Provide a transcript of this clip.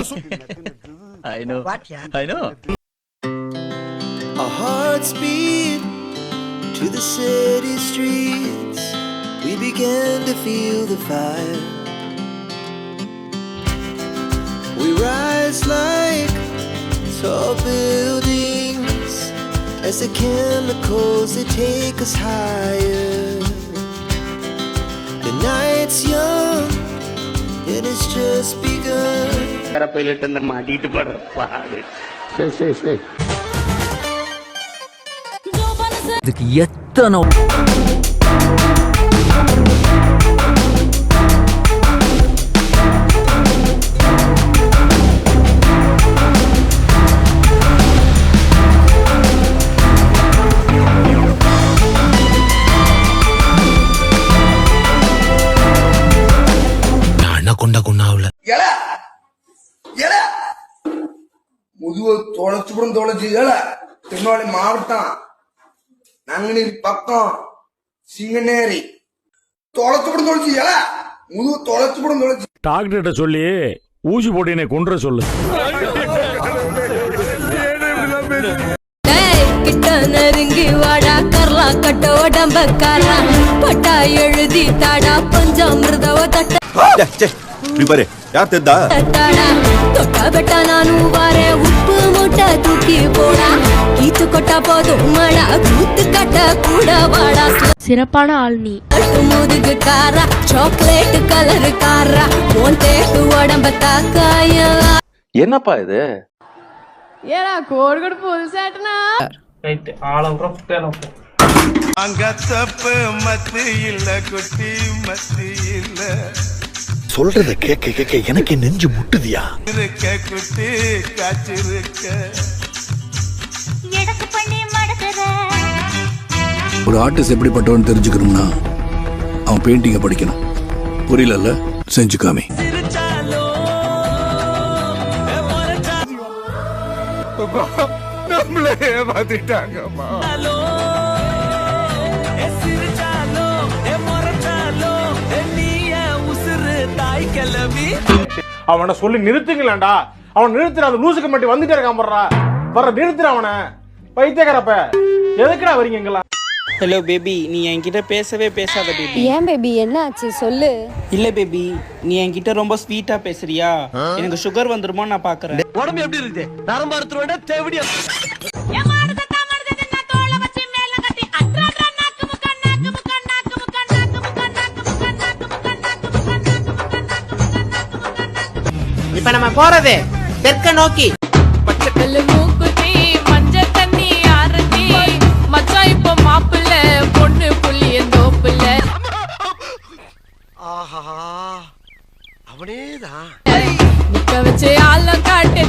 I know. I know. Our hearts beat to the city streets. We began to feel the fire. We rise like tall buildings as the chemicals they take us higher. The night's young and it's just begun. மாட்டிட்டு போற பாடு. இதுக்கு எத்தனை முதுவ தொலைச்சு திருநெல்வேலி மாவட்டம் நங்கநீர் பக்கம் சிங்கநேரி தொலைச்சு முதுவ தொலைச்சு டாக்டர்கிட்ட சொல்லி ஊசி போட்டு என்னை கொன்ற சொல்லு. கிட்ட நெருங்கி வாடா கர்லா கட்ட உடம்பக்காரா பட்டா எழுதி தாடா பஞ்சாமிர்தவ தட்ட பாரு யார் தெரிதா தொட்டா பெட்டா நானும் வாரே உப்பு மூட்டை தூக்கி போடா கீச்சு கொட்டா போதும் மழா கூத்து கட்ட கூட வாடா. சிறப்பான ஆள் நீ. முதுகு காரா சாக்லேட் கலரு காரா உன் தேக்கு உடம்ப தாக்காய. என்னப்பா இது? ஏடா கோடு கோடு புது சேட்டனா. ரைட் ஆள உறப்பேல போ. அங்க தப்பு மத்தி இல்ல குட்டி மத்தி இல்ல. சொல்றத கேட்க கேட்க எனக்கு நெஞ்சு முட்டுதியா. இருக்க குட்டி காச்சிருக்க. எடக்கு பண்ணி மடக்குற. ஒரு ஆர்டிஸ்ட் எப்படிப்பட்டவன்னு தெரிஞ்சுக்கணும்னா அவன் பெயிண்டிங்கை படிக்கணும். புரியல செஞ்சு காமி. நம்மளே ஏமாத்திட்டாங்கம்மா. அவனை சொல்லி நிறுத்துங்களேன்டா. அவன் நிறுத்துற அந்த லூசுக்கு மட்டும் வந்துட்டே இருக்கான் வர்ற நிறுத்துற அவனை. பைத்தியக்காரப்ப எதுக்குடா வரீங்க எங்களா? ஹலோ பேபி, நீ என்கிட்ட பேசவே பேசாத பேபி. ஏன் பேபி என்ன ஆச்சு சொல்லு. இல்ல பேபி, நீ என்கிட்ட ரொம்ப ஸ்வீட்டா பேசுறியா? எனக்கு சுகர் வந்துருமோ நான் பாக்குறேன். உடம்பு எப்படி இருக்கு? நரம்பு அறுத்துறேன்டா தேவடியா. இப்ப நம்ம போறது தெற்க நோக்கி. பச்சைக்கல்லு மூக்குத்தி மஞ்சள் தண்ணி ஆரத்தி மச்சான் இப்ப மாப்பிள்ள பொண்ணு புள்ளி தோப்புல. ஆஹா அவனேதான் நிக்க வச்சு ஆள காட்டு